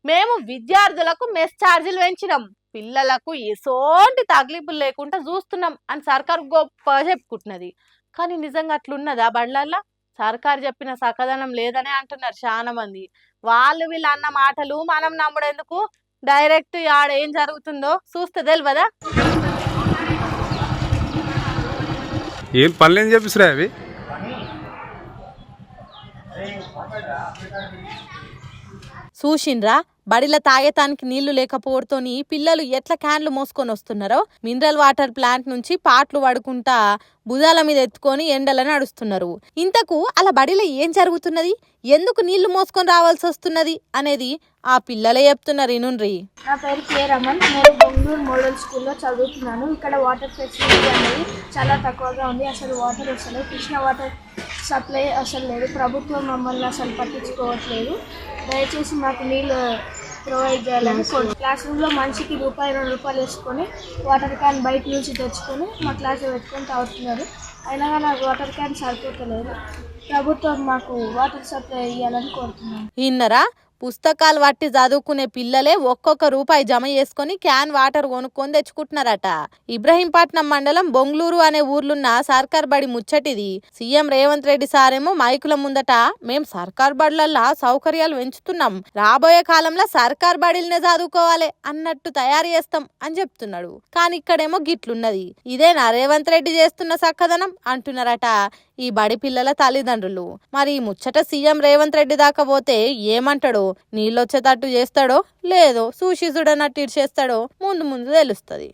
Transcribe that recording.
మేము విద్యార్థులకు మెస్ ఛార్జీలు పెంచినాం, పిల్లలకు ఎసోంటి తగిలిపులు లేకుండా చూస్తున్నాం అని సర్కారు గొప్ప చెప్పుకుంటున్నది. కానీ నిజంగా అట్లున్నదా బళ్ళల్లా? సర్కారు చెప్పిన సకదనం లేదనే అంటున్నారు చాలా మంది. వాళ్ళు వీళ్ళు అన్న మాటలు మనం నమ్ముడెందుకు? డైరెక్ట్ ఆడ ఏం జరుగుతుందో చూస్తే తెలియదా? ఏం పనులు ఏం చెప్పిస్తురా అవి? చూసిండ్రా, బడిల తాగేతానికి నీళ్లు లేకపోవడంతోని పిల్లలు ఎట్లా క్యాన్లు మోసుకొని వస్తున్నారో. మినరల్ వాటర్ ప్లాంట్ నుంచి పాటలు పడుకుంటా భుజాల మీద ఎత్తుకొని ఎండలను నడుస్తున్నారు. ఇంతకు అలా బడిలో ఏం జరుగుతున్నది, ఎందుకు నీళ్లు మోసుకొని రావాల్సి వస్తున్నది అనేది ఆ పిల్లలే చెప్తున్నారు. ఇనుండ్రి. నా పేరు కే రమన్. నేను బెంగళూరు మోడల్ స్కూల్లో చదువుతున్నాను. ఇక్కడ వాటర్ ఫెసిలిటీ అనేది చాలా తక్కువగా ఉంది. అసలు వాటర్ వస్తలేదు. కృష్ణ వాటర్ సప్లై అసలు లేదు. ప్రభుత్వం మమ్మల్ని అసలు పట్టించుకోవట్లేదు. దయచేసి మాకు నీళ్ళు ప్రొవైడ్ చేయాలని క్లాస్ రూమ్లో మనిషికి ₹2 వేసుకొని వాటర్ క్యాన్ బయట నుంచి తెచ్చుకొని మా క్లాస్లో పెట్టుకొని తాగుతున్నారు. అయినా కానీ నాకు వాటర్ క్యాన్ సరిపోతలేదు. ప్రభుత్వం మాకు వాటర్ సప్లై ఇవ్వాలని కోరుతున్నాను. ఇన్నరా, పుస్తకాలు పట్టి చదువుకునే పిల్లలే ఒక్కొక్క రూపాయి జమ చేసుకొని క్యాన్ వాటర్ కొనుక్కొని తెచ్చుకుంటున్నారట. ఇబ్రహీంపట్నం మండలం బొంగళూరు అనే ఊర్లున్న సర్కార్ బడి ముచ్చటిది. సీఎం రేవంత్ రెడ్డి సారేమో మైకుల ముందట మేం సర్కార్ బడులల్లా సౌకర్యాలు పెంచుతున్నాం, రాబోయే కాలంలో సర్కార్ బడిలనే చదువుకోవాలి అన్నట్టు తయారు చేస్తాం అని చెప్తున్నాడు. కానీ ఇక్కడేమో గిట్లున్నది. ఇదేనా రేవంత్ రెడ్డి చేస్తున్న సక్కదనం అంటున్నారట ఈ బడి పిల్లల తల్లిదండ్రులు. మరి ఈ ముచ్చట సీఎం రేవంత్ రెడ్డి దాకా పోతే ఏమంటాడో, నీళ్ళొచ్చేటట్టు చేస్తాడో లేదో, చూసి చూడనట్టు ఇచ్చేస్తాడో ముందు ముందు తెలుస్తుంది.